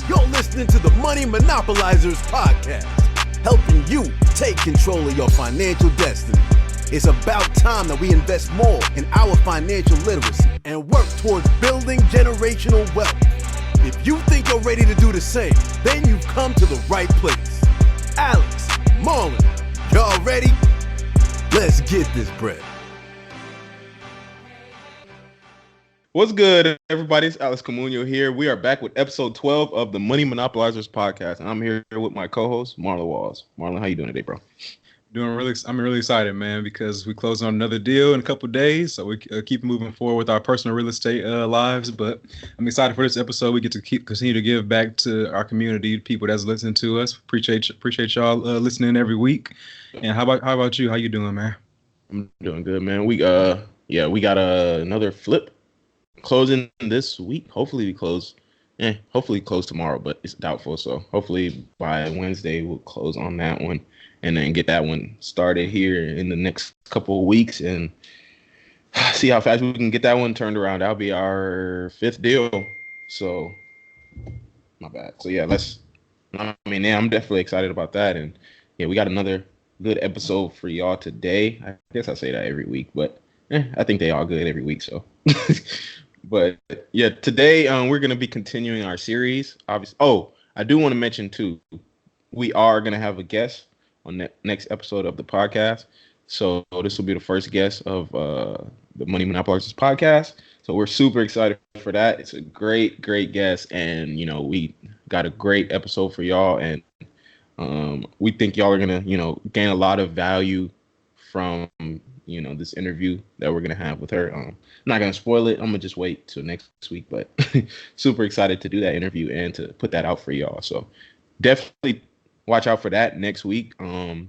You're listening to the Money Monopolizers podcast, helping you take control of your financial destiny. It's about time that we invest more in our financial literacy and work towards building generational wealth. If you think you're ready to do the same, then you've come to the right place. Alex, Marlon, y'all ready? Let's get this bread. What's good, everybody? It's Alex Comunio here. We are back with episode 12 of the Money Monopolizers podcast, and I'm here with my co-host, Marlon Walls. Marlon, how you doing today, bro? I'm really excited, man, because we closed on another deal in a couple of days, so we keep moving forward with our personal real estate lives. But I'm excited for this episode. We get to continue to give back to our community, people that's listening to us. Appreciate y'all listening every week. And how about you? How you doing, man? I'm doing good, man. We got another flip closing this week. Hopefully we close. Hopefully close tomorrow, but it's doubtful. So hopefully by Wednesday we'll close on that one. And then get that one started here in the next couple of weeks and see how fast we can get that one turned around. That'll be our fifth deal. So, my bad. So, yeah, I'm definitely excited about that. And, yeah, we got another good episode for y'all today. I guess I say that every week, but I think they all good every week. So, but, yeah, today we're going to be continuing our series. Obviously. Oh, I do want to mention, too, we are going to have a guest on the next episode of the podcast. So this will be the first guest of the Money Monopolizers podcast. So we're super excited for that. It's a great guest. And, we got a great episode for y'all. And we think y'all are going to, gain a lot of value from, this interview that we're going to have with her. I'm not going to spoil it. I'm going to just wait till next week. But super excited to do that interview and to put that out for y'all. So definitely watch out for that next week. So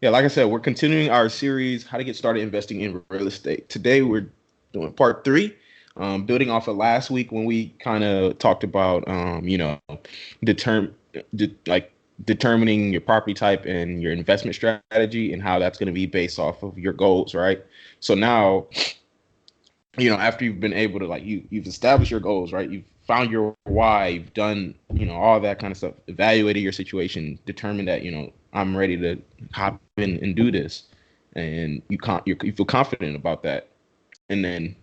like I said, we're continuing our series, How to Get Started Investing in Real Estate. Today, we're doing part 3, building off of last week when we kind of talked about, determining your property type and your investment strategy and how that's going to be based off of your goals, right? So now, after you've been able to, you've established your goals, right? You've found your why, you've done, all that kind of stuff, evaluated your situation, determined that, I'm ready to hop in and do this. And you feel confident about that. And then,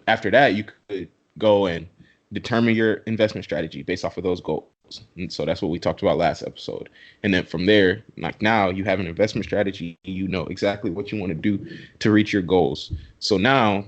after that, you could go and determine your investment strategy based off of those goals. And so that's what we talked about last episode. And then from there, now you have an investment strategy, you know exactly what you want to do to reach your goals. So now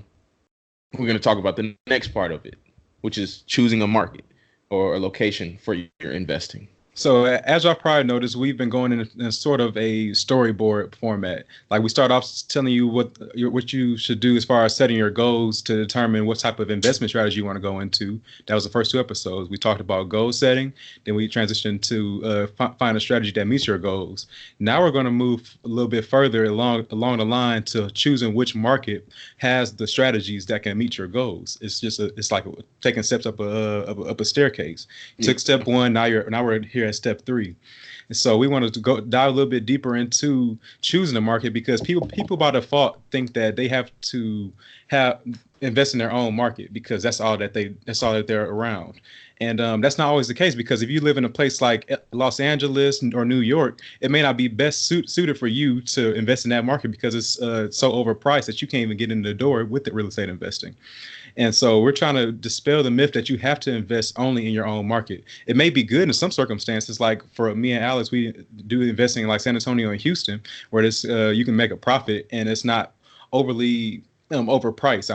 we're going to talk about the next part of it, which is choosing a market or a location for your investing. So as y'all probably noticed, we've been going in sort of a storyboard format. Like we start off telling you what you should do as far as setting your goals to determine what type of investment strategy you want to go into. That was the first 2 episodes. We talked about goal setting. Then we transitioned to find a strategy that meets your goals. Now we're going to move a little bit further along the line to choosing which market has the strategies that can meet your goals. It's like taking steps up a staircase. You took step 1. Now we're here at step 3. And so we wanted to go dive a little bit deeper into choosing the market, because people by default think that they have to invest in their own market because that's all that they're around. And that's not always the case, because if you live in a place like Los Angeles or New York, it may not be best suited for you to invest in that market because it's so overpriced that you can't even get in the door with the real estate investing. And so we're trying to dispel the myth that you have to invest only in your own market. It may be good in some circumstances, like for me and Alex, we do investing in like San Antonio and Houston, where you can make a profit and it's not overly overpriced.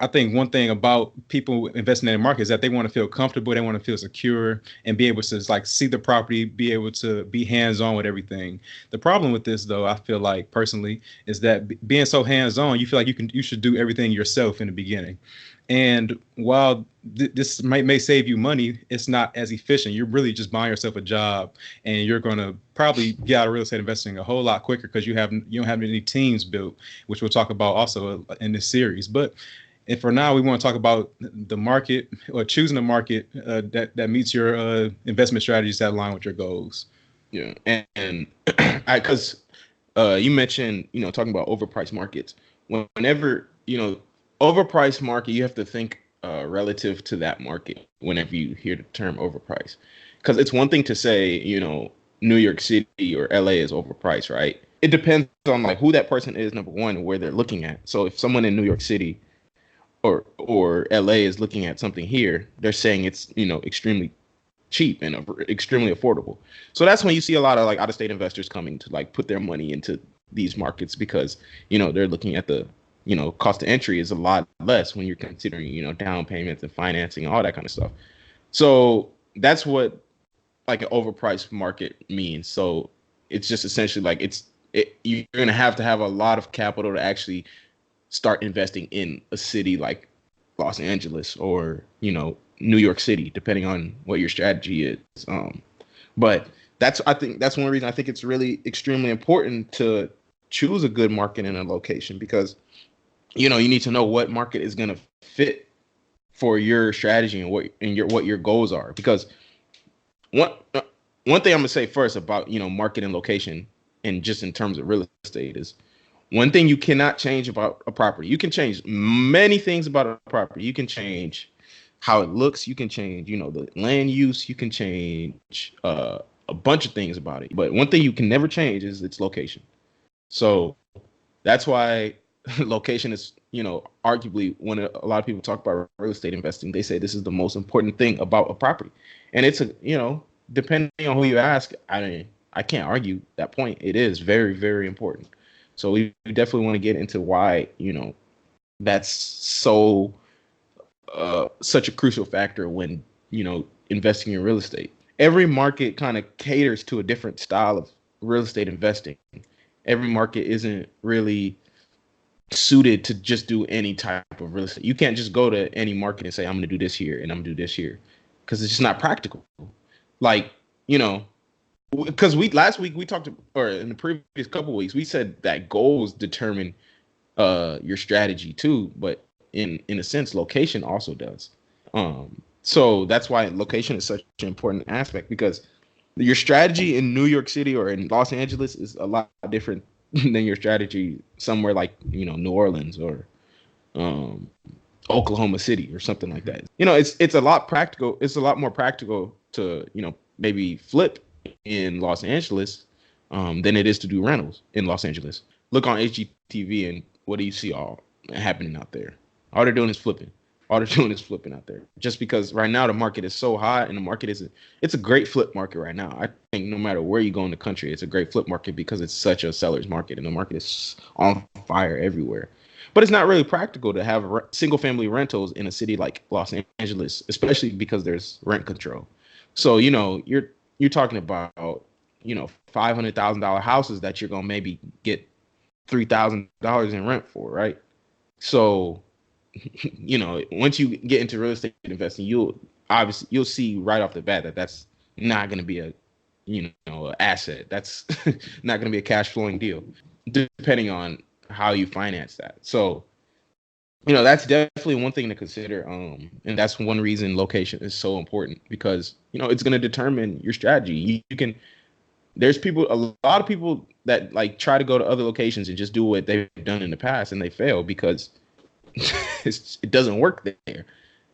I think one thing about people investing in the market is that they want to feel comfortable, they want to feel secure, and be able to see the property, be able to be hands-on with everything. The problem with this, though, I feel like personally, is that being so hands-on, you feel like you should do everything yourself in the beginning. And while this may save you money, it's not as efficient. You're really just buying yourself a job, and you're going to probably get out of real estate investing a whole lot quicker because you don't have any teams built, which we'll talk about also in this series. But and for now, we want to talk about the market, or choosing a market that meets your investment strategies that align with your goals. Yeah, and because you mentioned, talking about overpriced markets. Whenever, overpriced market, you have to think relative to that market whenever you hear the term overpriced. Because it's one thing to say, New York City or LA is overpriced, right? It depends on like who that person is, number one, and where they're looking at. So if someone in New York City or LA is looking at something here, they're saying it's, extremely cheap and extremely affordable. So that's when you see a lot of like out-of-state investors coming to like put their money into these markets because, they're looking at the, cost of entry is a lot less when you're considering, down payments and financing and all that kind of stuff. So that's what like an overpriced market means. So it's just essentially like you're going to have a lot of capital to actually start investing in a city like Los Angeles or, New York City, depending on what your strategy is. But I think that's one reason I think it's really extremely important to choose a good market and a location because, you need to know what market is going to fit for your strategy and what your goals are. Because one thing I'm gonna say first about, market and location and just in terms of real estate is one thing you cannot change about a property. You can change many things about a property. You can change how it looks. You can change, the land use. You can change a bunch of things about it. But one thing you can never change is its location. So that's why location is, arguably when a lot of people talk about real estate investing, they say this is the most important thing about a property. And it's depending on who you ask, I can't argue that point. It is very, very important. So we definitely want to get into why, that's such a crucial factor when, investing in real estate. Every market kind of caters to a different style of real estate investing. Every market isn't really suited to just do any type of real estate. You can't just go to any market and say, I'm going to do this here and I'm going to do this here because it's just not practical. Like, because last week we talked, or in the previous couple of weeks, we said that goals determine your strategy too, but in a sense, location also does. So that's why location is such an important aspect because your strategy in New York City or in Los Angeles is a lot different than your strategy somewhere like, New Orleans or Oklahoma City or something like that. It's a lot practical. It's a lot more practical to, maybe flip in Los Angeles than it is to do rentals in Los Angeles. Look on HGTV and what do you see all happening out there? All they're doing is flipping. All they're doing is flipping out there. Just because right now the market is so hot and the market it's a great flip market right now. I think no matter where you go in the country, it's a great flip market because it's such a seller's market and the market is on fire everywhere. But it's not really practical to have single family rentals in a city like Los Angeles, especially because there's rent control. So, you're talking about, $500,000 houses that you're going to maybe get $3,000 in rent for, right? So, once you get into real estate investing, you'll see right off the bat that that's not going to be an asset. That's not going to be a cash flowing deal, depending on how you finance that. So, that's definitely one thing to consider. And that's one reason location is so important because, it's going to determine your strategy. There's a lot of people that like try to go to other locations and just do what they've done in the past and they fail because it doesn't work there.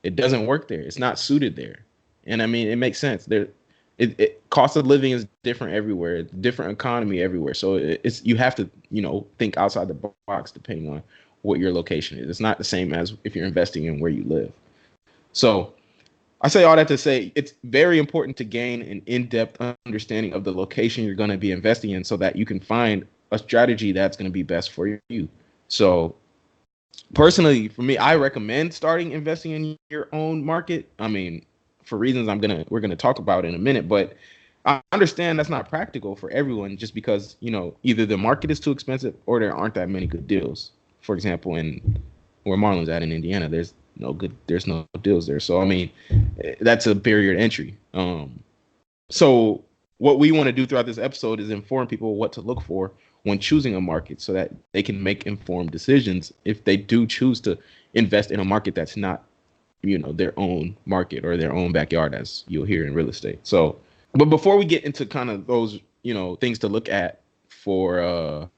It doesn't work there. It's not suited there. And I mean, it makes sense. Cost of living is different everywhere, different economy everywhere. So you have to, think outside the box depending on what your location is. It's not the same as if you're investing in where you live. So I say all that to say it's very important to gain an in-depth understanding of the location you're going to be investing in so that you can find a strategy that's going to be best for you. So personally, for me, I recommend starting investing in your own market. I mean, for reasons we're gonna talk about in a minute, but I understand that's not practical for everyone just because, either the market is too expensive or there aren't that many good deals. For example, in where Marlon's at in Indiana, there's no deals there. So, I mean, that's a barrier to entry. So what we want to do throughout this episode is inform people what to look for when choosing a market so that they can make informed decisions if they do choose to invest in a market that's not, their own market or their own backyard, as you'll hear in real estate. So, but before we get into kind of those, things to look at for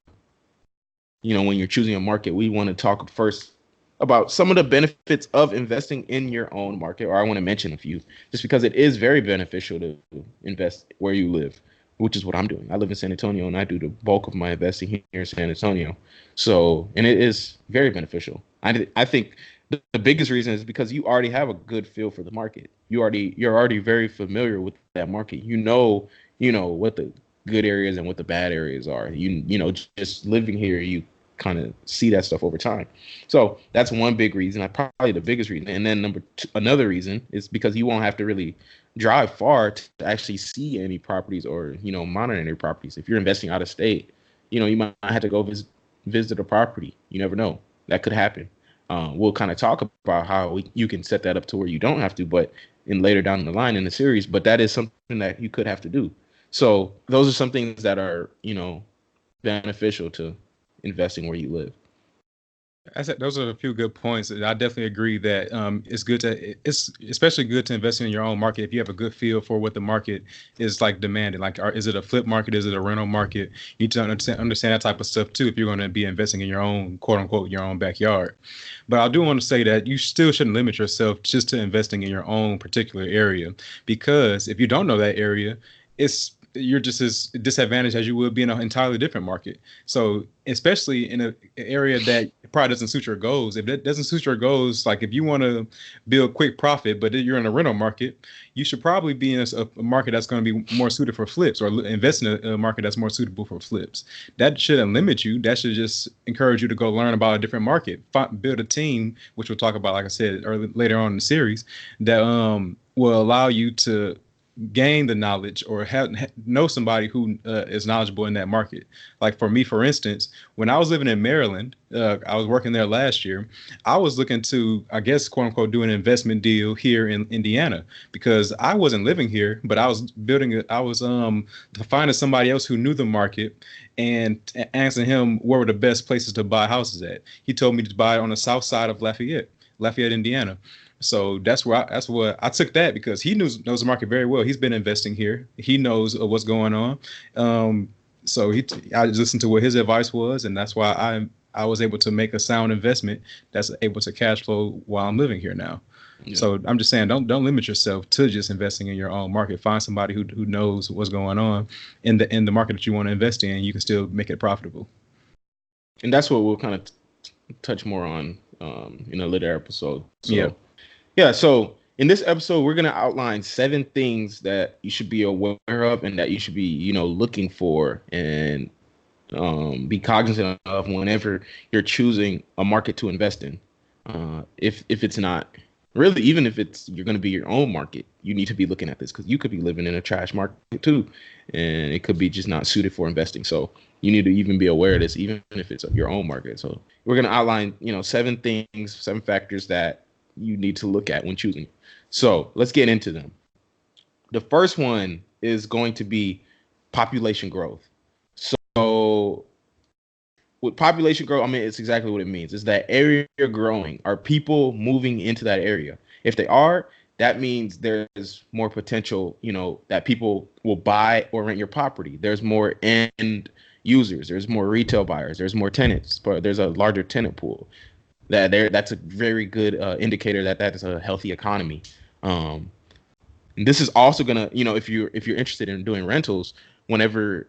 when you're choosing a market, we want to talk first about some of the benefits of investing in your own market, or I want to mention a few, just because it is very beneficial to invest where you live, which is what I'm doing. I live in San Antonio, and I do the bulk of my investing here in San Antonio. So, and it is very beneficial. I think the biggest reason is because you already have a good feel for the market. You're already very familiar with that market. You know what the good areas and what the bad areas are. Just living here, you kind of see that stuff over time. So that's one big reason, probably the biggest reason. And then another reason is because you won't have to really drive far to actually see any properties or, monitor any properties. If you're investing out of state, you might have to go visit a property. You never know. That could happen. We'll kind of talk about how you can set that up to where you don't have to, but later down the line in the series, but that is something that you could have to do. So those are some things that are, beneficial to investing where you live. Those are a few good points. I definitely agree that it's especially good to invest in your own market if you have a good feel for what the market is like demanding. Like, is it a flip market? Is it a rental market? You need to understand that type of stuff too if you're going to be investing in your own, quote unquote, your own backyard. But I do want to say that you still shouldn't limit yourself just to investing in your own particular area, because if you don't know that area, you're just as disadvantaged as you would be in an entirely different market. So especially in an area that probably doesn't suit your goals. If that doesn't suit your goals, like if you want to build quick profit, but you're in a rental market, you should probably be in a market that's going to be more suited for flips, or invest in a market that's more suitable for flips. That shouldn't limit you. That should just encourage you to go learn about a different market, build a team, which we'll talk about, like I said, later on in the series, that will allow you to gain the knowledge or know somebody who is knowledgeable in that market. Like for me, for instance, when I was living in Maryland, I was working there last year. I was looking to, I guess, quote unquote, do an investment deal here in Indiana, because I wasn't living here, but I was finding somebody else who knew the market and asking him where were the best places to buy houses at. He told me to buy on the south side of Lafayette, Indiana. So that's what I took that, because he knows the market very well. He's been investing here. He knows what's going on. So I listened to what his advice was, and that's why I was able to make a sound investment that's able to cash flow while I'm living here now. Yeah. So I'm just saying, don't limit yourself to just investing in your own market. Find somebody who knows what's going on in the market that you want to invest in. You can still make it profitable. And that's what we'll kind of touch more on in a later episode. So, yeah. So in this episode, we're going to outline 7 things that you should be aware of and that you should be, looking for and be cognizant of whenever you're choosing a market to invest in. If it's not really, even if you're going to be your own market, you need to be looking at this, because you could be living in a trash market too, and it could be just not suited for investing. So you need to even be aware of this, even if it's your own market. So we're going to outline, 7 things, 7 factors that you need to look at when choosing. So let's get into them. The first one is going to be population growth. So with population growth, I mean, it's exactly what it means. Is that area growing? Are people moving into that area? If they are, that means there's more potential, that people will buy or rent your property. There's more end users. There's more retail buyers. There's more tenants, but there's a larger tenant pool. That's a very good indicator that is a healthy economy. And this is also gonna, if you're interested in doing rentals, whenever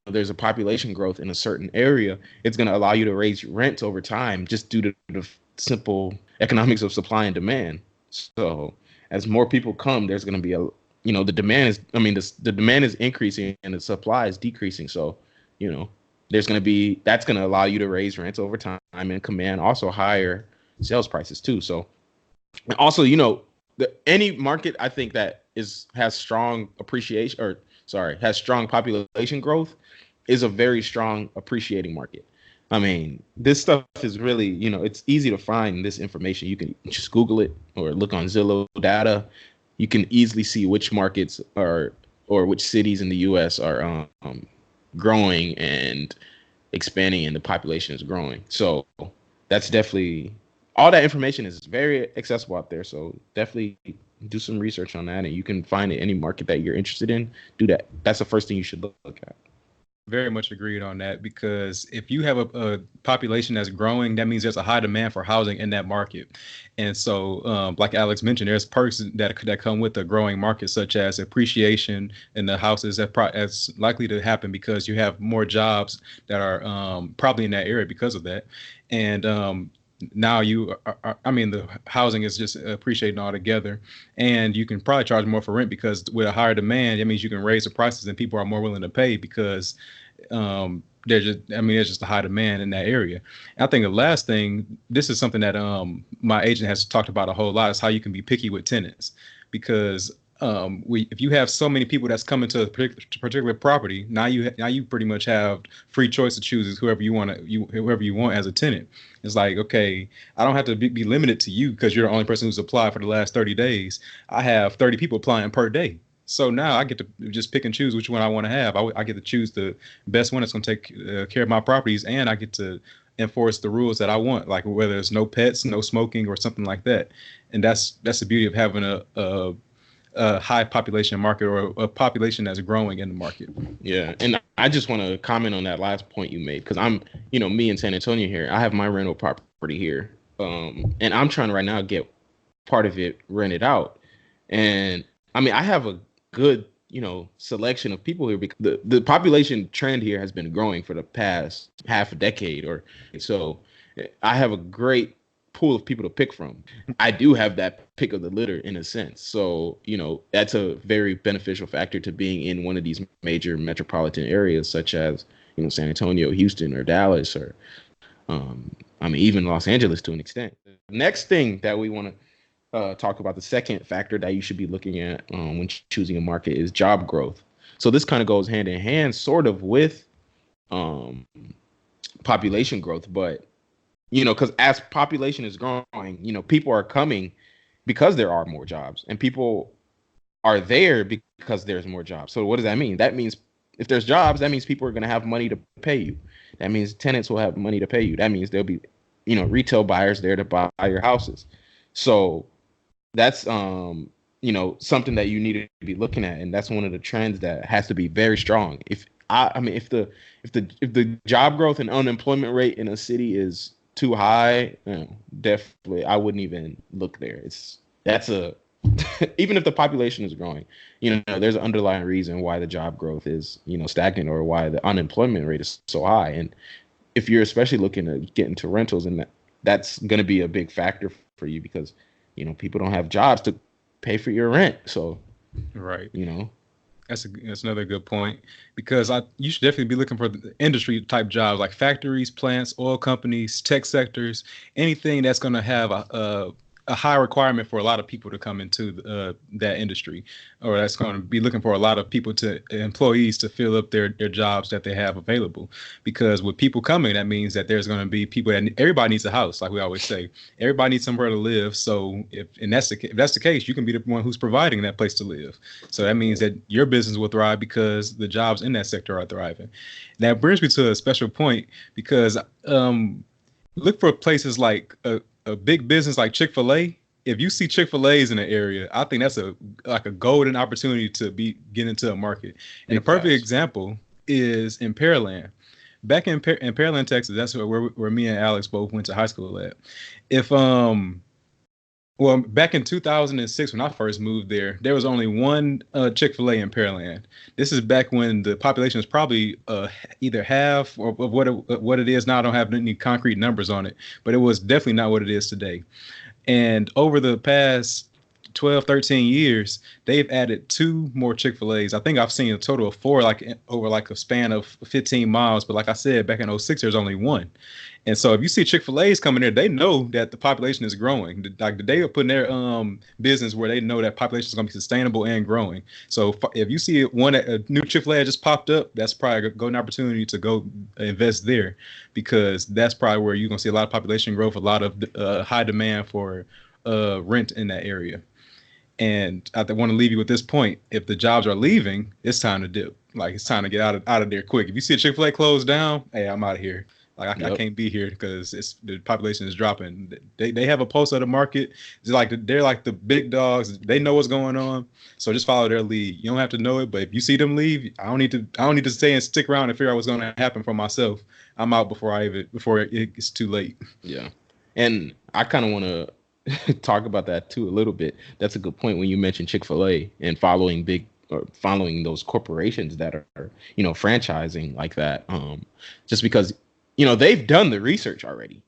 there's a population growth in a certain area, it's gonna allow you to raise rents over time, just due to the simple economics of supply and demand. So as more people come, there's gonna be the demand is increasing and the supply is decreasing. So that's going to allow you to raise rents over time and command also higher sales prices too. So, and also, any market I think that has strong has strong population growth is a very strong appreciating market. I mean, this stuff is really, it's easy to find this information. You can just Google it or look on Zillow data. You can easily see which markets or which cities in the U.S. are growing and expanding, and the population is growing. So that's definitely, all that information is very accessible out there. So definitely do some research on that, and you can find it any market that you're interested in. Do that. That's the first thing you should look at. Very much agreed on that, because if you have a population that's growing, that means there's a high demand for housing in that market. And so, like Alex mentioned, there's perks that come with a growing market, such as appreciation in the houses that's likely to happen because you have more jobs that are probably in that area because of that. And now I mean, the housing is just appreciating altogether, and you can probably charge more for rent because with a higher demand, it means you can raise the prices and people are more willing to pay because there's just a high demand in that area. And I think the last thing, this is something that my agent has talked about a whole lot, is how you can be picky with tenants, because if you have so many people that's coming to a particular property, now you pretty much have free choice to choose whoever you want as a tenant. It's like, okay, I don't have to be limited to you because you're the only person who's applied for the last 30 days. I have 30 people applying per day. So now I get to just pick and choose which one I want to have. I get to choose the best one that's going to take care of my properties, and I get to enforce the rules that I want, like whether it's no pets, no smoking, or something like that. And that's the beauty of having a high population market, or a population that's growing in the market. Yeah, and I just want to comment on that last point you made, because me in San Antonio here, I have my rental property here, and I'm trying to right now get part of it rented out. And I mean, I have a good, selection of people here, because the population trend here has been growing for the past half a decade or so. I have a great pool of people to pick from. I do have that pick of the litter in a sense. So, that's a very beneficial factor to being in one of these major metropolitan areas, such as, San Antonio, Houston, or Dallas, or even Los Angeles to an extent. Next thing that we want to talk about, the second factor that you should be looking at when choosing a market, is job growth. So this kind of goes hand in hand sort of with population growth, but because as population is growing, people are coming because there are more jobs, and people are there because there's more jobs. So what does that mean? That means if there's jobs, that means people are going to have money to pay you. That means tenants will have money to pay you. That means there'll be, retail buyers there to buy your houses. So that's, something that you need to be looking at. And that's one of the trends that has to be very strong. If the job growth and unemployment rate in a city is too high, definitely I wouldn't even look there. Even if the population is growing, there's an underlying reason why the job growth is, stagnant, or why the unemployment rate is so high. And if you're especially looking to get into rentals, and that's going to be a big factor for you, because, people don't have jobs to pay for your rent. So, right. That's another good point, because you should definitely be looking for the industry type jobs, like factories, plants, oil companies, tech sectors, anything that's going to have a high requirement for a lot of people to come into that industry, or that's going to be looking for a lot of employees to fill up their jobs that they have available. Because with people coming, that means that there's going to be people everybody needs a house, like we always say. Everybody needs somewhere to live. So if that's the case, you can be the one who's providing that place to live. So that means that your business will thrive because the jobs in that sector are thriving. That brings me to a special point, because look for places like a big business like Chick-fil-A. If you see Chick-fil-A's in the area, I think that's a golden opportunity to get into a market. And a perfect example is in Pearland. Back in Pearland, Texas, that's where me and Alex both went to high school at. Back in 2006, when I first moved there was only one Chick-fil-A in Pearland. This is back when the population was probably either half of what it is now. I don't have any concrete numbers on it, but it was definitely not what it is today. And over the past 12, 13 years, they've added 2 more Chick-fil-A's. I think I've seen a total of 4, over a span of 15 miles. But like I said, back in 2006, there's only 1. And so if you see Chick-fil-A's coming there, they know that the population is growing. They are putting their business where they know that population is going to be sustainable and growing. So if you see a new Chick-fil-A just popped up, that's probably a golden opportunity to go invest there, because that's probably where you're going to see a lot of population growth, a lot of high demand for rent in that area. And I want to leave you with this point. If the jobs are leaving, it's time to dip. It's time to get out of there quick. If you see a Chick-fil-A closed down, hey, I'm out of here. Like I Yep. can't be here because the population is dropping. They have a pulse of the market. It's like they're like the big dogs. They know what's going on. So just follow their lead. You don't have to know it, but if you see them leave, I don't need to stay and stick around and figure out what's going to happen for myself. I'm out before it gets too late. Yeah. And I kind of want to talk about that too a little bit. That's a good point when you mentioned Chick-fil-A and following those corporations that are, franchising like that. Just because, they've done the research already.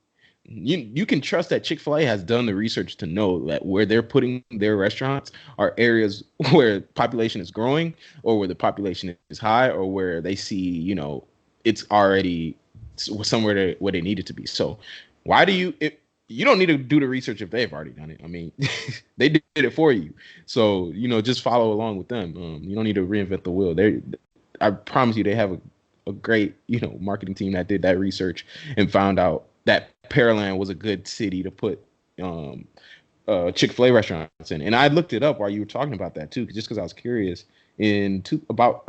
You can trust that Chick-fil-A has done the research to know that where they're putting their restaurants are areas where population is growing or where the population is high or where they see, it's already somewhere where they need it to be. So why do you don't need to do the research if they've already done it. I mean, they did it for you. So, just follow along with them. You don't need to reinvent the wheel. I promise you, they have a great, marketing team that did that research and found out that Pearland was a good city to put Chick-fil-A restaurants in. And I looked it up while you were talking about that too, just because I was curious. About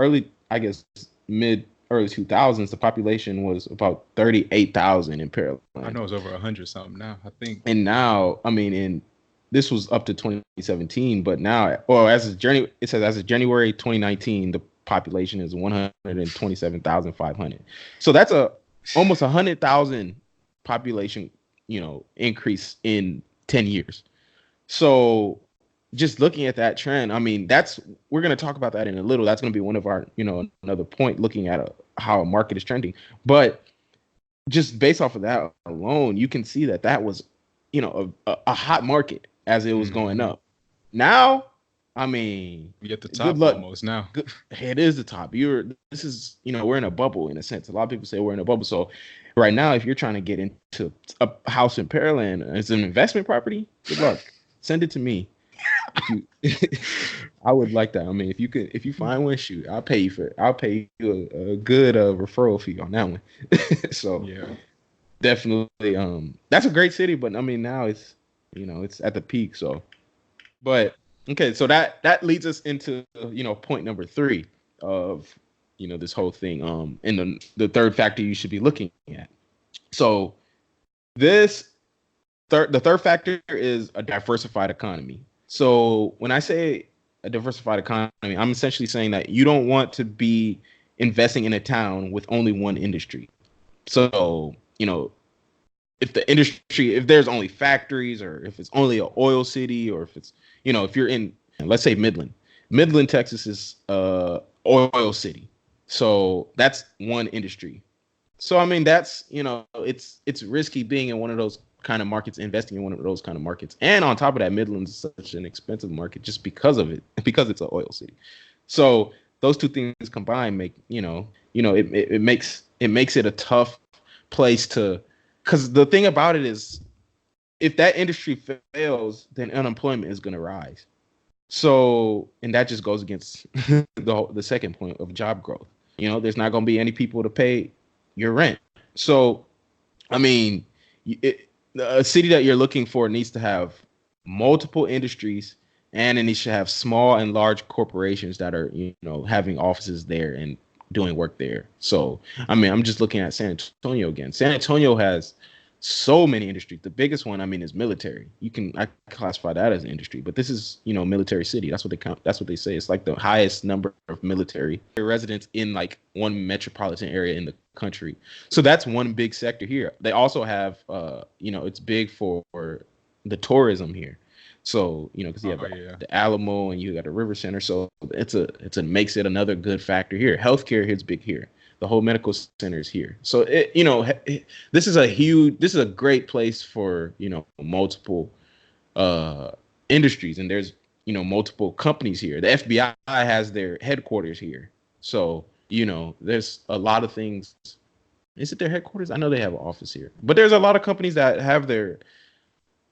mid early 2000s, the population was about 38,000 in Pearland. I know it's over 100 something now, I think. And now, this was up to 2017, but now, it says as of January 2019, the population is 127,500. So that's almost 100,000 population, increase in 10 years. So just looking at that trend, we're going to talk about that in a little. That's going to be one of our, another point looking at how a market is trending. But just based off of that alone, you can see that was, a hot market as it was going up. Now, you at the top almost now. It is the top. We're in a bubble in a sense. A lot of people say we're in a bubble. So right now, if you're trying to get into a house in Pearland as an investment property, good luck. Send it to me. I would like that. If you find one, shoot, I'll pay you for it. I'll pay you a good referral fee on that one. So yeah, definitely. That's a great city, but now it's it's at the peak. So, but okay, so that leads us into point number 3 of this whole thing. And the third factor you should be looking at. So the third factor is a diversified economy. So when I say a diversified economy, I'm essentially saying that you don't want to be investing in a town with only one industry. So, if there's only factories or if it's only an oil city or if it's, if you're in, let's say Midland, Texas is oil city. So that's one industry. So, that's, it's risky being in one of those kind of markets, investing in one of those kind of markets. And on top of that, Midland's such an expensive market just because of it, because it's an oil city. So those two things combined make, it makes it a tough place to, because the thing about it is if that industry fails, then unemployment is going to rise. So, and that just goes against the second point of job growth. There's not going to be any people to pay your rent. So, a city that you're looking for needs to have multiple industries, and it needs to have small and large corporations that are, having offices there and doing work there. So, I'm just looking at San Antonio again. San Antonio has so many industries. The biggest one, is military. I classify that as an industry, but this is, military city. That's what they count. That's what they say. It's like the highest number of military residents in like one metropolitan area in the country. So that's one big sector here. They also have, it's big for the tourism here. So, because you have the Alamo and you got the River Center. So it makes it another good factor here. Healthcare here is big here. The whole medical center is here. So, this is a great place for, multiple industries. And there's, multiple companies here. The FBI has their headquarters here. So, there's a lot of things. Is it their headquarters? I know they have an office here. But there's a lot of companies that have their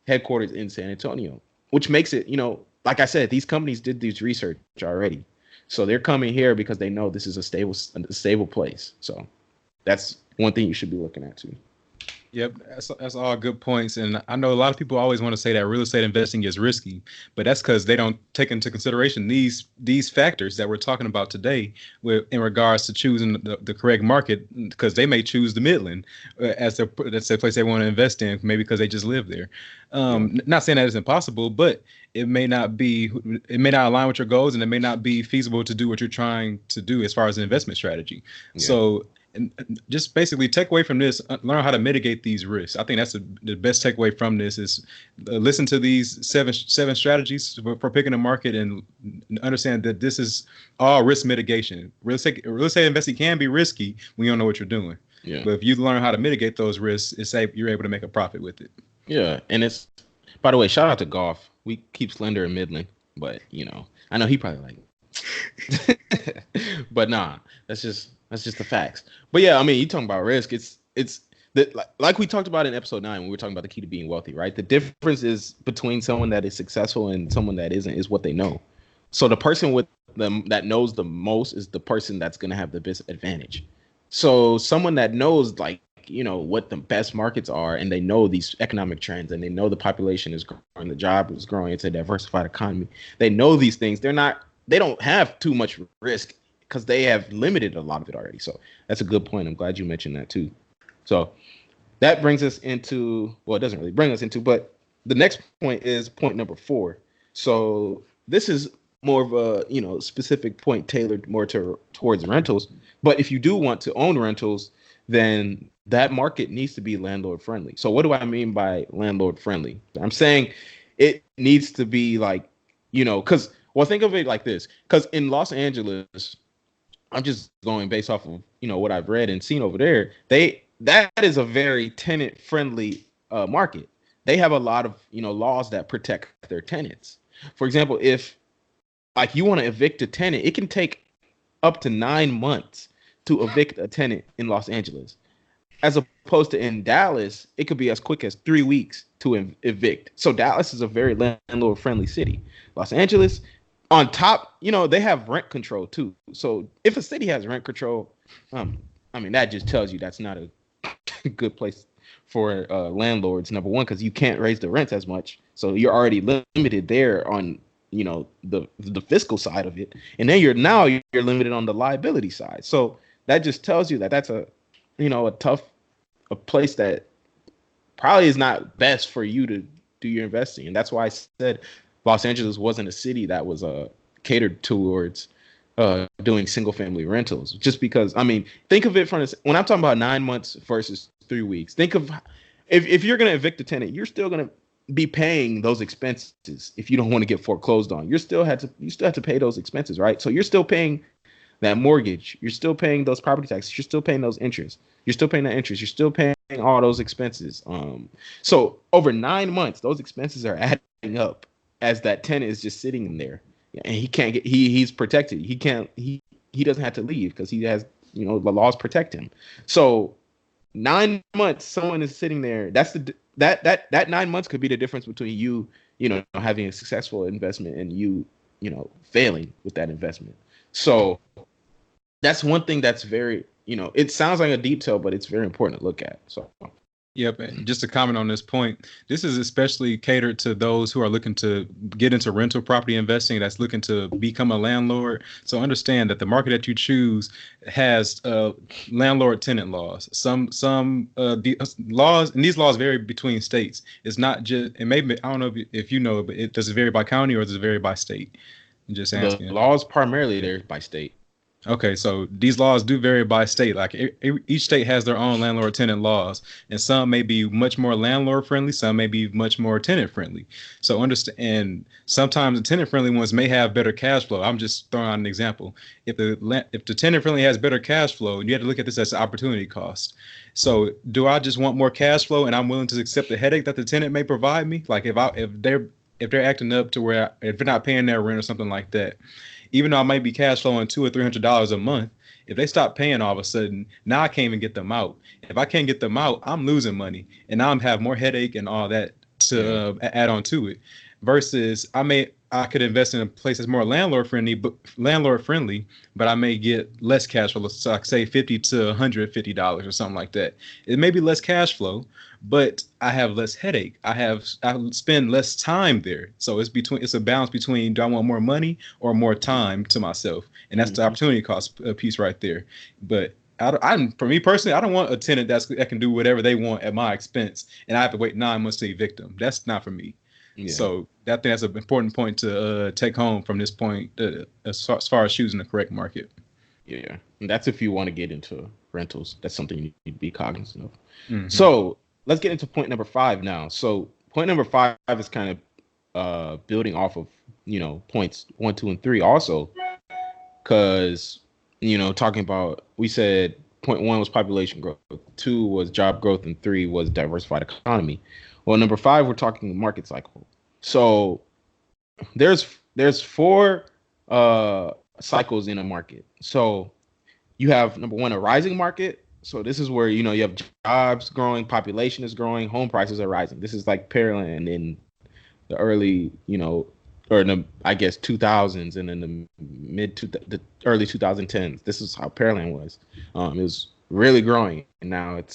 headquarters in San Antonio, which makes it, like I said, these companies did this research already. So they're coming here because they know this is a stable place. So that's one thing you should be looking at too. Yep, that's all good points. And I know a lot of people always want to say that real estate investing is risky, but that's because they don't take into consideration these factors that we're talking about today in regards to choosing the correct market, because they may choose the Midland as that's the place they want to invest in, maybe because they just live there. Not saying that it's impossible, but it may not align with your goals, and it may not be feasible to do what you're trying to do as far as an investment strategy. Yeah. So, and just basically take away from this, learn how to mitigate these risks. I think that's the best takeaway from this is listen to these seven strategies for picking a market, and understand that this is all risk mitigation. Real estate investing can be risky when you don't know what you're doing. Yeah. But if you learn how to mitigate those risks, you're able to make a profit with it. Yeah, and it's, by the way, shout out to Goff. We keep Slender in Midland, but I know he probably but nah, that's just the facts. But yeah, I mean, you talking about risk. It's like we talked about in episode 9 when we were talking about the key to being wealthy, right? The difference is between someone that is successful and someone that isn't is what they know. So the person with them that knows the most is the person that's going to have the best advantage. So someone that knows what the best markets are, and they know these economic trends, and they know the population is growing, the job is growing, it's a diversified economy. They know these things. They don't have too much risk because they have limited a lot of it already. So that's a good point. I'm glad you mentioned that too. So that brings us into, well, it doesn't really bring us into, but the next point is point number 4. So this is more of a, specific point tailored more towards rentals. But if you do want to own rentals, then that market needs to be landlord friendly. So what do I mean by landlord friendly? I'm saying it needs to be because, well, think of it like this, because in Los Angeles, I'm just going based off of, what I've read and seen over there. That is a very tenant friendly market. They have a lot of, laws that protect their tenants. For example, if you want to evict a tenant, it can take up to 9 months to evict a tenant in Los Angeles, as opposed to in Dallas, it could be as quick as 3 weeks to evict. So Dallas is a very landlord friendly city. Los Angeles, on top, they have rent control too. So if a city has rent control, that just tells you that's not a good place for landlords. Number one, because you can't raise the rents as much, so you're already limited there on the fiscal side of it, and then you're limited on the liability side. So that just tells you that that's a place that probably is not best for you to do your investing. And that's why I said Los Angeles wasn't a city that was catered towards doing single family rentals, just because, think of it from this, when I'm talking about 9 months versus 3 weeks, think of if you're going to evict a tenant, you're still going to be paying those expenses. If you don't want to get foreclosed on, you still have to pay those expenses, right? So you're still paying that mortgage, you're still paying those property taxes, you're still paying those interest, you're still paying that interest, you're still paying all those expenses. So over 9 months, those expenses are adding up as that tenant is just sitting in there, and he can't get, he's protected. He doesn't have to leave because he has, the laws protect him. So 9 months, someone is sitting there. That's that 9 months could be the difference between you, having a successful investment and you, failing with that investment. So that's one thing that's very, it sounds like a detail, but it's very important to look at. So. Yep. And just to comment on this point, this is especially catered to those who are looking to get into rental property investing, that's looking to become a landlord. So understand that the market that you choose has landlord tenant laws. Some laws, and these laws vary between states. It's not just, and maybe, I don't know if you know, but does it vary by county or does it vary by state? I'm just asking. The laws primarily there by state. Okay, so these laws do vary by state. Like each state has their own landlord-tenant laws, and some may be much more landlord-friendly, some may be much more tenant-friendly. So understand, and sometimes the tenant-friendly ones may have better cash flow. I'm just throwing out an example. If the tenant-friendly has better cash flow, you have to look at this as an opportunity cost. So do I just want more cash flow, and I'm willing to accept the headache that the tenant may provide me? Like if they're acting up to where if they're not paying their rent or something like that, even though I might be cash flowing $200 or $300 a month, if they stop paying all of a sudden, now I can't even get them out. If I can't get them out, I'm losing money, and now I'm have more headache and all that to add on to it. Versus I I could invest in a place that's more landlord friendly, but I may get less cash flow. So like say $50 to $150 or something like that. It may be less cash flow, but I have less headache. I spend less time there. So it's a balance between, do I want more money or more time to myself? And that's the opportunity cost piece right there. But for me personally, I don't want a tenant that can do whatever they want at my expense, and I have to wait 9 months to evict them. That's not for me. Yeah. So I think that's an important point to take home from this point, as far as choosing the correct market. Yeah, and that's if you want to get into rentals. That's something you need to be cognizant of. Mm-hmm. So let's get into point number 5 now. So point number 5 is kind of building off of points 1, 2, and 3 also, because talking about, we said point 1 was population growth, 2 was job growth, and 3 was diversified economy. Well, number 5, we're talking market cycle. So there's 4 cycles in a market. So you have, number 1, a rising market. So this is where, you have jobs growing, population is growing, home prices are rising. This is like Pearland in the early, or in the, I guess, 2000s and in the early 2010s. This is how Pearland was. It was really growing, and and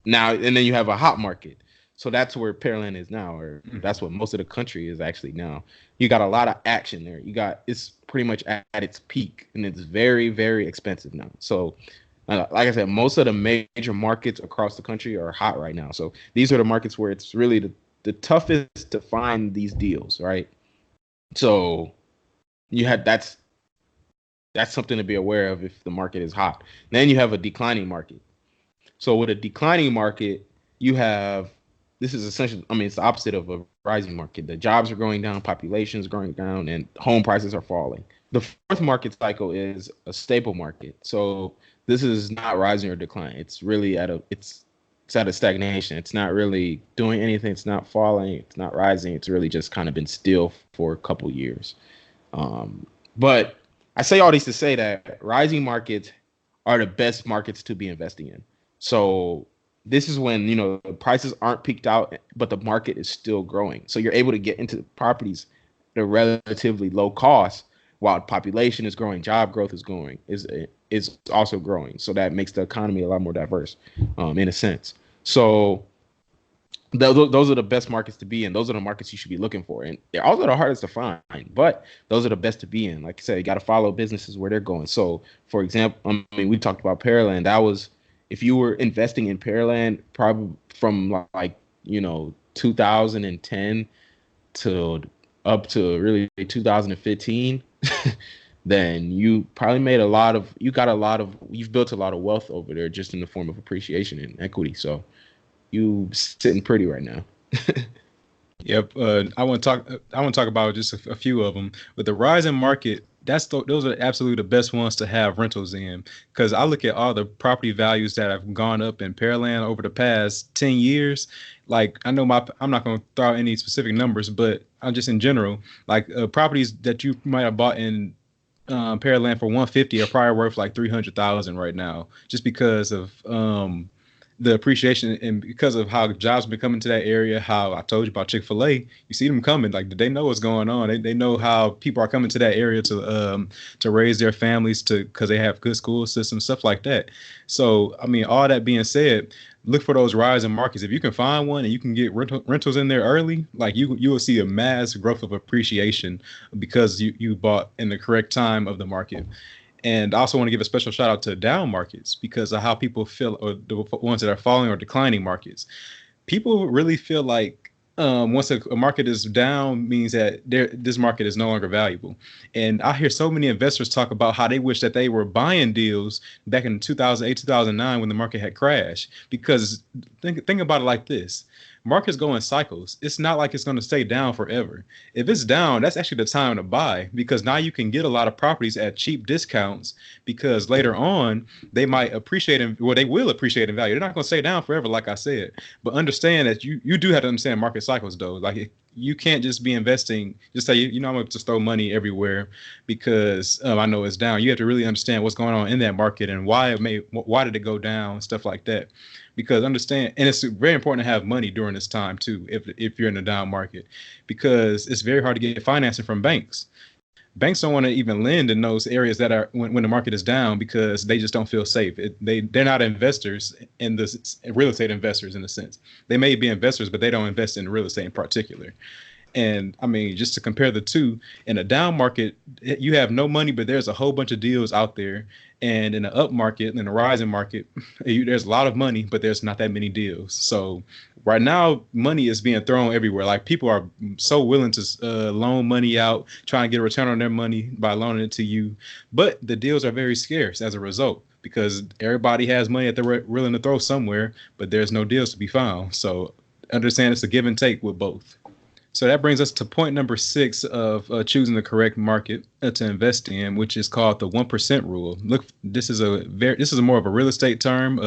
then you have a hot market. So that's where Pearland is now, or that's what most of the country is actually now. You got a lot of action there. It's pretty much at its peak, and it's very, very expensive now. So, like I said, most of the major markets across the country are hot right now. So these are the markets where it's really the toughest to find these deals, right? So that's something to be aware of if the market is hot. Then you have a declining market. So with a declining market, this is essentially, it's the opposite of a rising market. The jobs are going down, population is going down, and home prices are falling. The 4th market cycle is a stable market. So this is not rising or declining. It's really at a stagnation. It's not really doing anything. It's not falling. It's not rising. It's really just kind of been still for a couple years. But I say all these to say that rising markets are the best markets to be investing in. So this is when, the prices aren't peaked out, but the market is still growing. So you're able to get into properties at a relatively low cost while population is growing, job growth is also growing. So that makes the economy a lot more diverse, in a sense. So those are the best markets to be in. Those are the markets you should be looking for. And they're also the hardest to find, but those are the best to be in. Like I said, you got to follow businesses where they're going. So, for example, we talked about Pearland. That was, if you were investing in Pearland, probably from 2010 to up to really 2015, then you probably you've built a lot of wealth over there just in the form of appreciation and equity. So you sitting pretty right now. Yep. I want to talk about just a few of them. With the rising market, those are absolutely the best ones to have rentals in, because I look at all the property values that have gone up in Pearland over the past 10 years. Like, I know I'm not going to throw out any specific numbers, but I'm just in general, like properties that you might have bought in Pearland for $150 are probably worth like $300,000 right now, just because of the appreciation and because of how jobs have been coming to that area. How I told you about Chick-fil-A, you see them coming. Like, they know what's going on. They know how people are coming to that area to raise their families, because they have good school systems, stuff like that. So, all that being said, look for those rising markets. If you can find one and you can get rentals in there early, like you will see a mass growth of appreciation because you bought in the correct time of the market. And I also want to give a special shout out to down markets because of how people feel, or the ones that are falling or declining markets. People really feel like once a market is down means that this market is no longer valuable. And I hear so many investors talk about how they wish that they were buying deals back in 2008, 2009 when the market had crashed. Because think about it like this. Markets go in cycles. It's not like it's going to stay down forever. If it's down, that's actually the time to buy, because now you can get a lot of properties at cheap discounts, because later on they might appreciate they will appreciate in value. They're not going to stay down forever, like I said. But understand that you do have to understand market cycles, though. Like you can't just be investing. Just say, I'm going to just throw money everywhere because I know it's down. You have to really understand what's going on in that market and why did it go down, stuff like that. Because understand, and it's very important to have money during this time too, if you're in a down market, because it's very hard to get financing from banks. Banks don't want to even lend in those areas that are when the market is down because they just don't feel safe. They're not investors in the real estate investors in a sense. They may be investors, but they don't invest in real estate in particular. And I mean, just to compare the two, in a down market, you have no money, but there's a whole bunch of deals out there. And in an up market, in a rising market, there's a lot of money, but there's not that many deals. So right now, money is being thrown everywhere. Like people are so willing to loan money out, trying to get a return on their money by loaning it to you. But the deals are very scarce as a result because everybody has money that they're willing to throw somewhere, but there's no deals to be found. So understand it's a give and take with both. So that brings us to point number 6 of choosing the correct market to invest in, which is called the 1% rule. Look, this is more of a real estate term,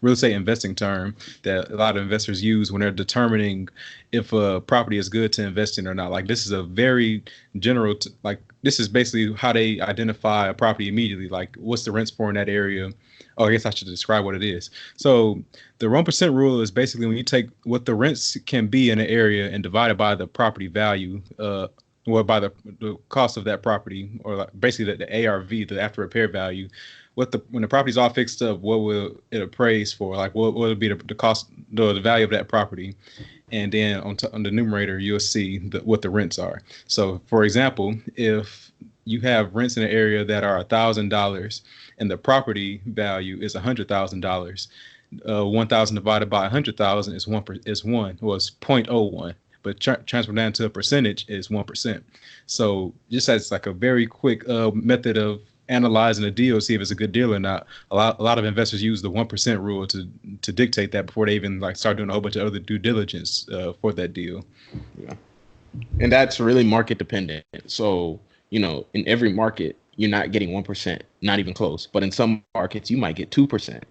real estate investing term that a lot of investors use when they're determining if a property is good to invest in or not. Like this is a very general, this is basically how they identify a property immediately. Like what's the rents for in that area? Oh, I guess I should describe what it is. So the 1% rule is basically when you take what the rents can be in an area and divide it by the property value, or by the cost of that property, or like basically the ARV, the after repair value. When the property's all fixed up, what will it appraise for? Like what will be the cost, the value of that property? And then on the numerator, you'll see what the rents are. So for example, if you have rents in an area that are $1,000 and the property value is $100,000, 1,000 divided by 100,000 is 1, or it's 0.01. But transfer down to a percentage is 1%. So just as like a very quick method of analyzing a deal, see if it's a good deal or not. A lot of investors use the 1% rule to dictate that before they even like start doing a whole bunch of other due diligence for that deal. Yeah, and that's really market dependent. So in every market, you're not getting 1%, not even close. But in some markets, you might get 2%.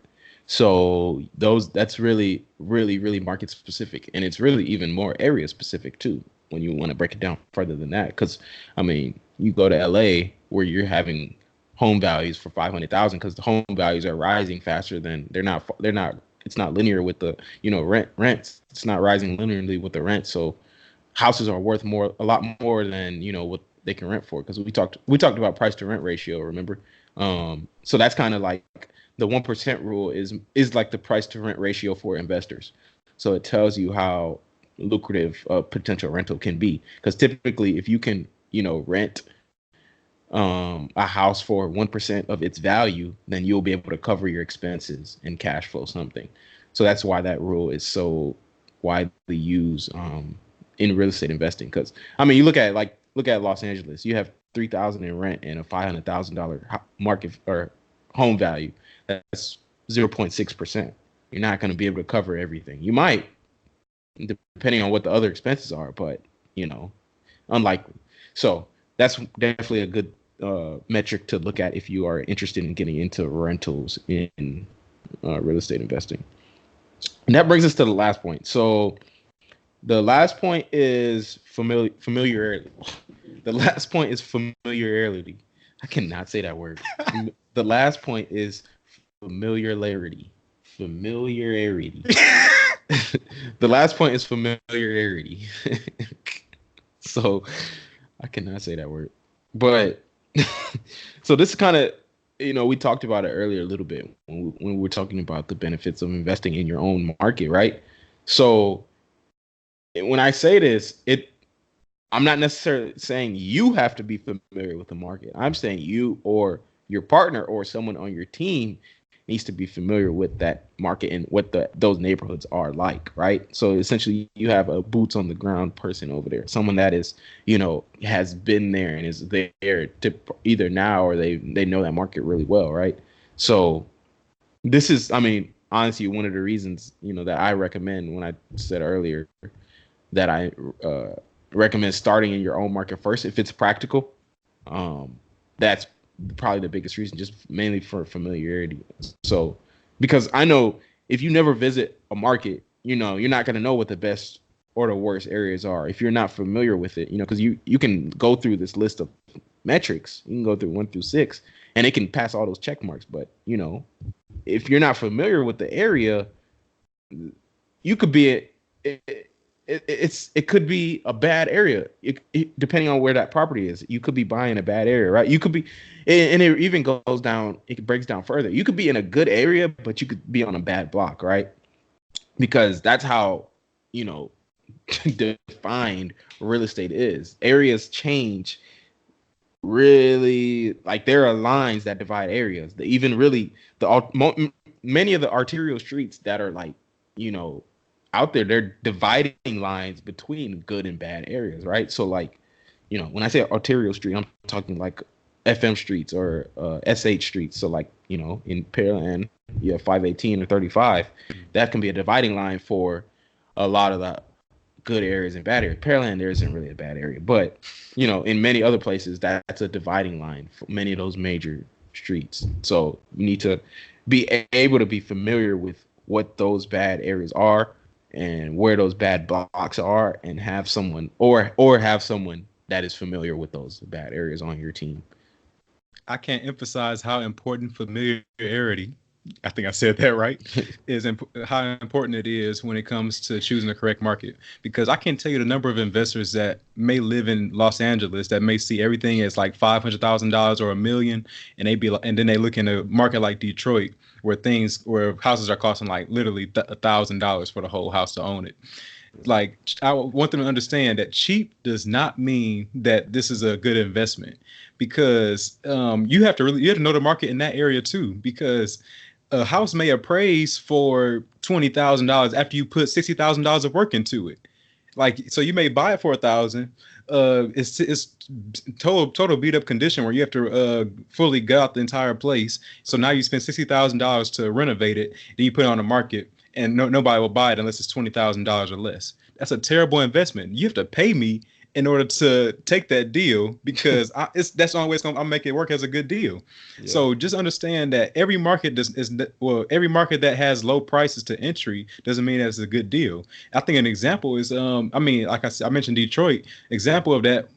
So that's really, really, really market specific. And it's really even more area specific too, when you want to break it down further than that. Because, I mean, you go to LA where you're having home values for 500,000 because the home values are rising faster than they're not, it's not linear with the, rents. It's not rising linearly with the rent. So houses are worth a lot more than, what they can rent for. Because we talked about price to rent ratio, remember? So that's kind of like, the 1% rule is like the price to rent ratio for investors. So it tells you how lucrative a potential rental can be. Because typically, if you can, rent a house for 1% of its value, then you'll be able to cover your expenses and cash flow something. So that's why that rule is so widely used in real estate investing. Because I mean, you look at Los Angeles, you have $3,000 in rent and a $500,000 market or home value. That's 0.6%. You're not going to be able to cover everything. You might, depending on what the other expenses are, but unlikely. So that's definitely a good metric to look at if you are interested in getting into rentals in real estate investing. And that brings us to the last point. So the last point is familiarity. The last point is familiarity. I cannot say that word. The last point is familiarity. The last point is familiarity. So I cannot say that word. But so this is kind of, we talked about it earlier a little bit when we were talking about the benefits of investing in your own market, right? So when I say this, I'm not necessarily saying you have to be familiar with the market. I'm saying you or your partner or someone on your team needs to be familiar with that market and what those neighborhoods are like, right? So essentially you have a boots on the ground person over there, someone that is, has been there and is there to either now or they know that market really well, right? So this is, I mean, honestly, one of the reasons, that I recommend when I said earlier that I recommend starting in your own market first if it's practical. That's probably the biggest reason, just mainly for familiarity. So because I know if you never visit a market, you're not going to know what the best or the worst areas are if you're not familiar with it, because you can go through this list of metrics. You can go through 1 through 6 and it can pass all those check marks. But, if you're not familiar with the area, you could be it could be a bad area. Depending on where that property is, you could be buying a bad area, right? You could be, and it even goes down. It breaks down further. You could be in a good area, but you could be on a bad block, right? Because that's how defined real estate is. Areas change. Really, like there are lines that divide areas. Even really many of the arterial streets that are like out there, they're dividing lines between good and bad areas, right? So like, when I say arterial street, I'm talking like FM streets or SH streets. So like, in Pearland, you have 518 or 35. That can be a dividing line for a lot of the good areas and bad areas. Pearland, there isn't really a bad area, but in many other places, that's a dividing line for many of those major streets. So you need to be able to be familiar with what those bad areas are and where those bad blocks are, and have someone or have someone that is familiar with those bad areas on your team. I can't emphasize how important familiarity, I think I said that right, how important it is when it comes to choosing the correct market. Because I can tell you the number of investors that may live in Los Angeles that may see everything as like $500,000 or $1 million, and then they look in a market like Detroit where houses are costing like literally $1,000 for the whole house to own it. Like, I want them to understand that cheap does not mean that this is a good investment, because you have to know the market in that area too, because a house may appraise for $20,000 after you put $60,000 of work into it. Like, so you may buy it for $1,000. It's total beat up condition where you have to fully gut out the entire place. So now you spend $60,000 to renovate it, then you put it on the market, and nobody will buy it unless it's $20,000 or less. That's a terrible investment. You have to pay me in order to take that deal, because that's the only way I'll make it work as a good deal. Yeah. So just understand that every market that has low prices to entry doesn't mean that's a good deal. I think an example is, like I said, I mentioned Detroit. Example of that,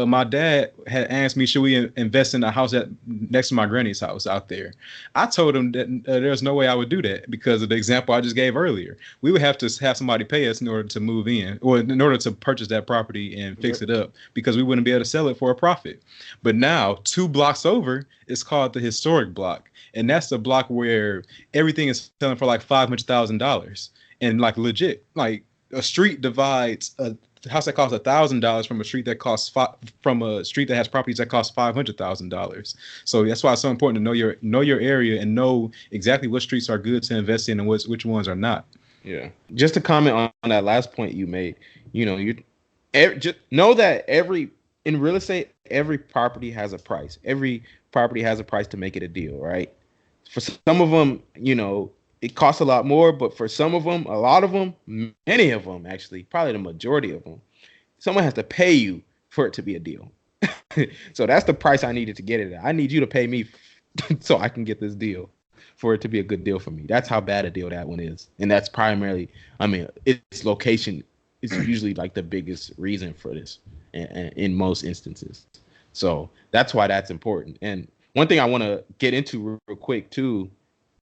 my dad had asked me, should we invest in a house next to my granny's house out there? I told him that there's no way I would do that because of the example I just gave earlier. We would have to have somebody pay us in order to move in, or in order to purchase that property and fix it up, because we wouldn't be able to sell it for a profit. But now 2 blocks over, it's called the historic block. And that's the block where everything is selling for like $500,000. And like legit, like a street divides a house that costs $1,000 from a street that has properties that cost $500,000. So that's why it's so important to know your area and know exactly what streets are good to invest in and which ones are not. Yeah. Just to comment on that last point you made, just know that in real estate, every property has a price. Every property has a price to make it a deal, right? For some of them, it costs a lot more, but for some of them, a lot of them, many of them actually, probably the majority of them, someone has to pay you for it to be a deal. So that's the price I needed to get it at. I need you to pay me so I can get this deal for it to be a good deal for me. That's how bad a deal that one is. And that's primarily, its location is usually like the biggest reason for this in most instances. So that's why that's important. And one thing I want to get into real quick too,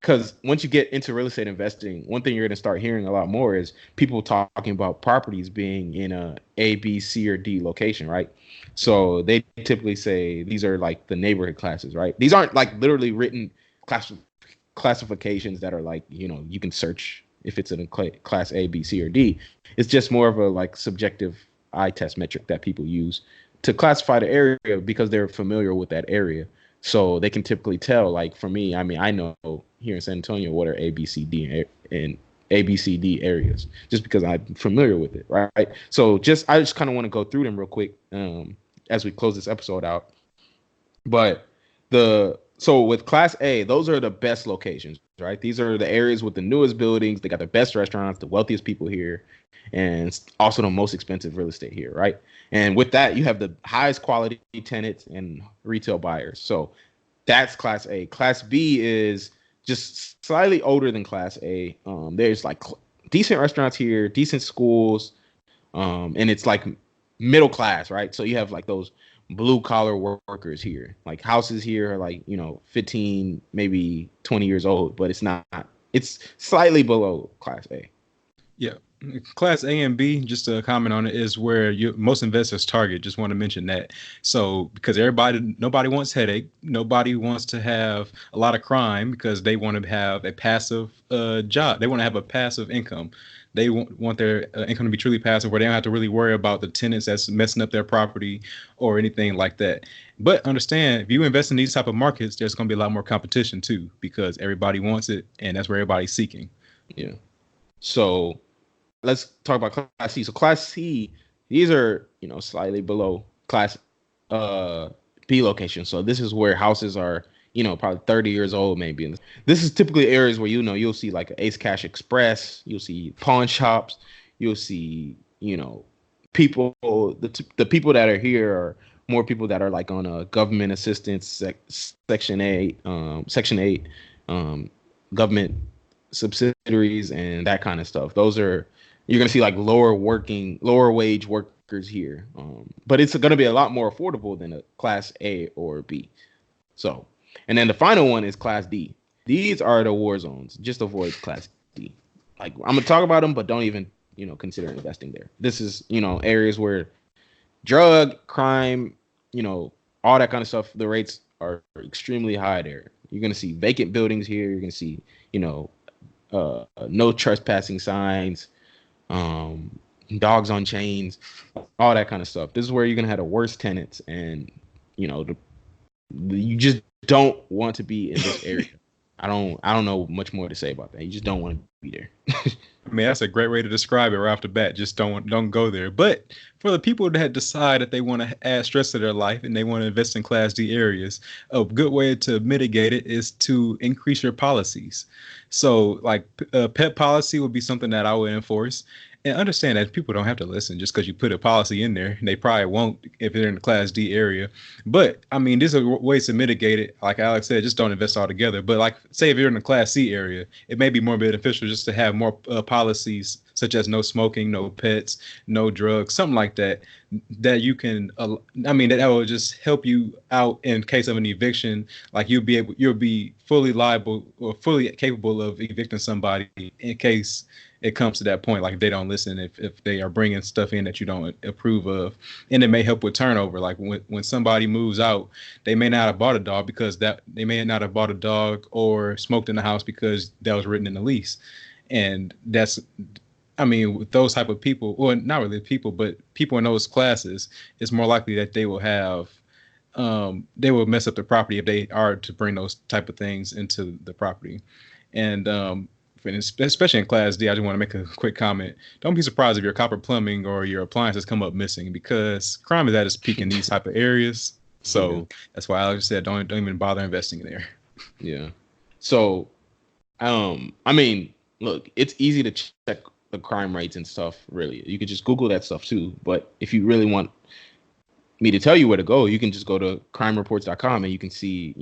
because once you get into real estate investing, one thing you're going to start hearing a lot more is people talking about properties being in a B, C, or D location, right? So they typically say these are like the neighborhood classes, right? These aren't like literally written classifications that are like, you can search if it's in a class A, B, C, or D. It's just more of a like subjective eye test metric that people use to classify the area because they're familiar with that area. So they can typically tell, like for me, I know here in San Antonio what are A, B, C, D and A, B, C, D areas, just because I'm familiar with it, right? So I just kind of want to go through them real quick as we close this episode out. But so with Class A, those are the best locations, right? These are the areas with the newest buildings. They got the best restaurants, the wealthiest people here, and also the most expensive real estate here, right? And with that, you have the highest quality tenants and retail buyers. So that's Class A. Class B is just slightly older than Class A. There's like decent restaurants here, decent schools, And it's like middle class, right? So you have like those blue collar workers here. Like houses here are like, 15, maybe 20 years old, but it's not. It's slightly below class A. Yeah. Class A and B, just to comment on it, is where most investors target. Just want to mention that. So because nobody wants headache, nobody wants to have a lot of crime because they want to have a passive job. They want to have a passive income. They want their income to be truly passive, where they don't have to really worry about the tenants that's messing up their property or anything like that. But understand, if you invest in these type of markets, there's going to be a lot more competition too, because everybody wants it, and that's where everybody's seeking. Yeah. So let's talk about Class C. So Class C, these are, slightly below Class B locations. So this is where houses are, probably 30 years old maybe. And this is typically areas where, you'll see like an Ace Cash Express, you'll see pawn shops, you'll see, people, the people that are here are more people that are like on a government assistance, Section 8, government subsidiaries and that kind of stuff. Those are, you're going to see like lower wage workers here. But it's going to be a lot more affordable than a Class A or B. So, and then the final one is Class D. These are the war zones. Just avoid Class D. Like, I'm going to talk about them, but don't even, consider investing there. This is, areas where drug, crime, all that kind of stuff, the rates are extremely high there. You're going to see vacant buildings here. You're going to see, no trespassing signs, dogs on chains, all that kind of stuff. This is where you're gonna have the worst tenants, and you just don't want to be in this area. I don't know much more to say about that. You just don't want to be there. I mean, that's a great way to describe it right off the bat. Just don't go there. But for the people that decide that they want to add stress to their life and they want to invest in Class D areas, a good way to mitigate it is to increase your policies. So like pet policy would be something that I would enforce. And understand that people don't have to listen just because you put a policy in there. They probably won't if they're in the Class D area. But I mean, there's ways to mitigate it. Like Alex said, just don't invest altogether. But like, say if you're in the Class C area, it may be more beneficial just to have more policies such as no smoking, no pets, no drugs, something like that. That you can, that will just help you out in case of an eviction. Like you'll be fully liable or fully capable of evicting somebody in case it comes to that point, like if they don't listen, if they are bringing stuff in that you don't approve of. And it may help with turnover. Like when somebody moves out, they may not have bought a dog or smoked in the house because that was written in the lease. And that's, with those type of people, well, not really people, but people in those classes, it's more likely that they will have, they will mess up the property if they are to bring those type of things into the property. And, especially in Class D, I just want to make a quick comment. Don't be surprised if your copper plumbing or your appliances come up missing, because crime is at its peak in these type of areas. So that's why I just said don't even bother investing there. Yeah. So, look, it's easy to check the crime rates and stuff. Really, you could just Google that stuff too. But if you really want me to tell you where to go, you can just go to crimereports.com and you can see,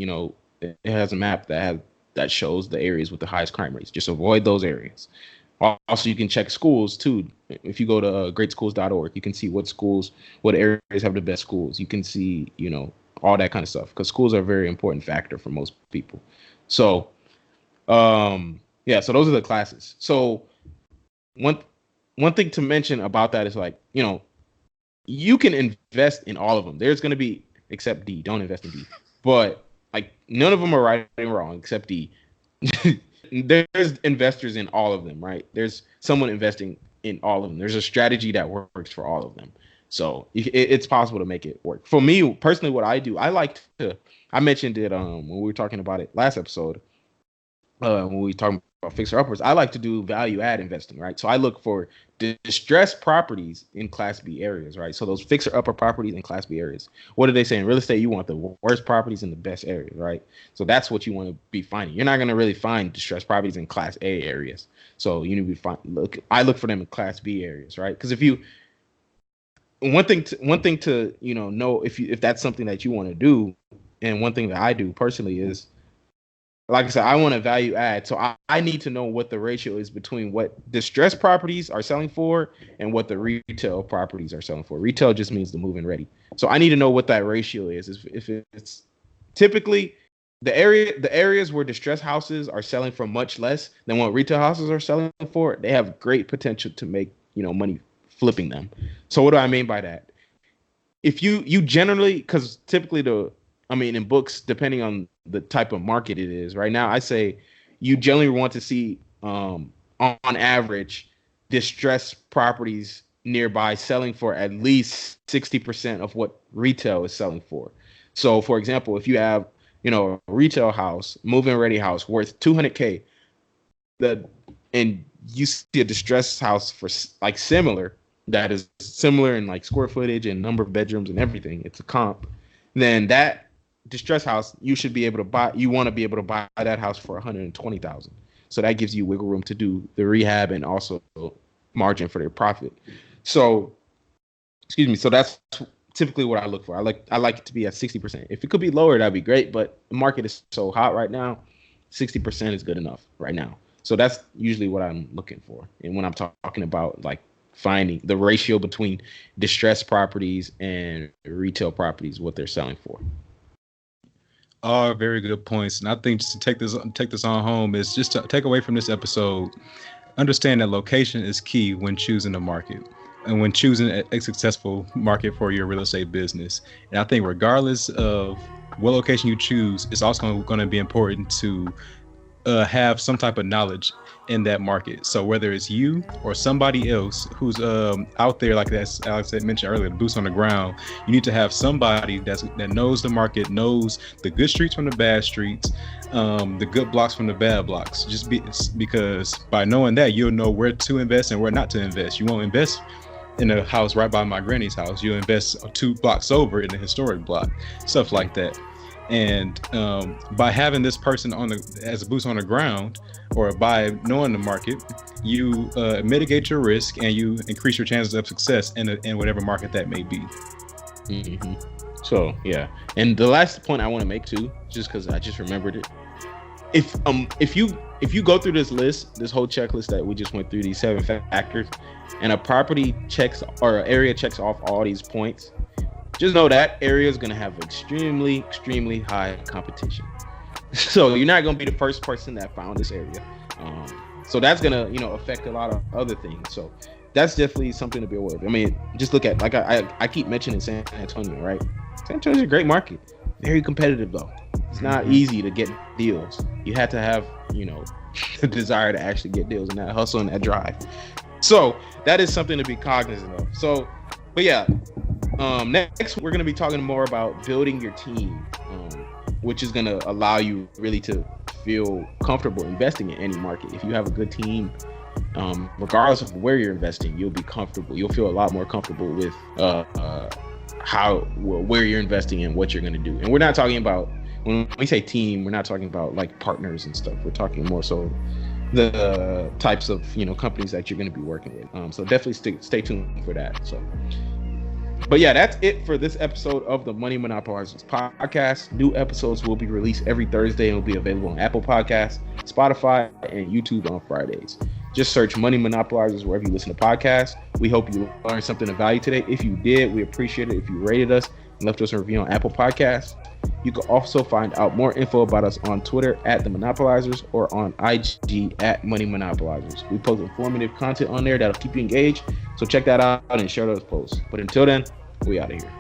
it has a map that shows the areas with the highest crime rates. Just avoid those areas. Also, you can check schools too. If you go to greatschools.org, you can see what areas have the best schools. You can see, all that kind of stuff, because schools are a very important factor for most people. So, so those are the classes. So one thing to mention about that is like, you can invest in all of them. There's going to be, except D, don't invest in D. But like none of them are right and wrong except D. There's investors in all of them, right? There's someone investing in all of them. There's a strategy that works for all of them. So it's possible to make it work. For me personally, what I do, I mentioned it when we were talking about it last episode, when we were talking about fixer uppers. I like to do value add investing, right? So I look for distressed properties in Class B areas, right? So those fixer upper properties in Class B areas. What do they say in real estate? You want the worst properties in the best areas, right? So that's what you want to be finding. You're not going to really find distressed properties in Class A areas. So you need to I look for them in Class B areas, right? Because one thing to know if that's something that you want to do, and one thing that I do personally is like I said, I want to value add. So I need to know what the ratio is between what distressed properties are selling for and what the retail properties are selling for. Retail just means the move-in ready. So I need to know what that ratio is. If it's typically the areas where distressed houses are selling for much less than what retail houses are selling for, they have great potential to make, money flipping them. So what do I mean by that? If you generally, because typically in books, depending on the type of market it is, right now, I say you generally want to see, on average, distressed properties nearby selling for at least 60% of what retail is selling for. So, for example, if you have, a retail house, move-in ready house worth $200K, and you see a distressed house for like similar, that is similar in like square footage and number of bedrooms and everything, it's a comp, then that distressed house, you want to be able to buy that house for $120,000. So that gives you wiggle room to do the rehab and also margin for their profit. So, so that's typically what I look for. I like it to be at 60%. If it could be lower, that'd be great, but the market is so hot right now, 60% is good enough right now. So that's usually what I'm looking for. And when I'm talking about like finding the ratio between distressed properties and retail properties, what they're selling for. All very good points. And I think just to take this on home is just to take away from this episode, understand that location is key when choosing a market and when choosing a successful market for your real estate business. And I think regardless of what location you choose, it's also going to be important to have some type of knowledge in that market. So whether it's you or somebody else who's out there, like as Alex had mentioned earlier, the boots on the ground, you need to have somebody that knows the market, knows the good streets from the bad streets, the good blocks from the bad blocks. Because by knowing that, you'll know where to invest and where not to invest. You won't invest in a house right by my granny's house. You'll invest 2 blocks over in a historic block, stuff like that. And by having this person as a boots on the ground, or by knowing the market, you mitigate your risk and you increase your chances of success in whatever market that may be. Mm-hmm. So yeah, and the last point I want to make too, just because I just remembered it, if you go through this whole checklist that we just went through, these 7 factors, and a property checks or an area checks off all these points, just know that area is going to have extremely, extremely high competition. So you're not going to be the first person that found this area. So that's going to, affect a lot of other things. So that's definitely something to be aware of. I mean, just look at, like I keep mentioning San Antonio, right? San Antonio is a great market. Very competitive though. It's not easy to get deals. You have to have, the desire to actually get deals and that hustle and that drive. So that is something to be cognizant of. So, but yeah. Next, we're going to be talking more about building your team, which is going to allow you really to feel comfortable investing in any market. If you have a good team, regardless of where you're investing, you'll be comfortable. You'll feel a lot more comfortable with where you're investing and what you're going to do. And we're not talking about, when we say team, we're not talking about like partners and stuff. We're talking more so the types of companies that you're going to be working with. So definitely stay tuned for that. So. But yeah, that's it for this episode of the Money Monopolizers podcast. New episodes will be released every Thursday and will be available on Apple Podcasts, Spotify, and YouTube on Fridays. Just search Money Monopolizers wherever you listen to podcasts. We hope you learned something of value today. If you did, we appreciate it if you rated us and left us a review on Apple Podcasts. You can also find out more info about us on Twitter at The Monopolizers or on IG at Money Monopolizers. We post informative content on there that'll keep you engaged. So check that out and share those posts. But until then, we out of here.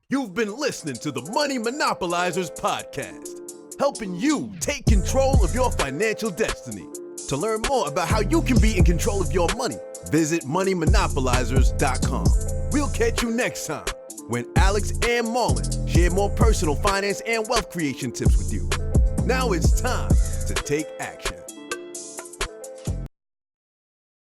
You've been listening to the Money Monopolizers podcast, helping you take control of your financial destiny. To learn more about how you can be in control of your money, visit moneymonopolizers.com. We'll catch you next time when Alex and Marlon share more personal finance and wealth creation tips with you. Now it's time to take action.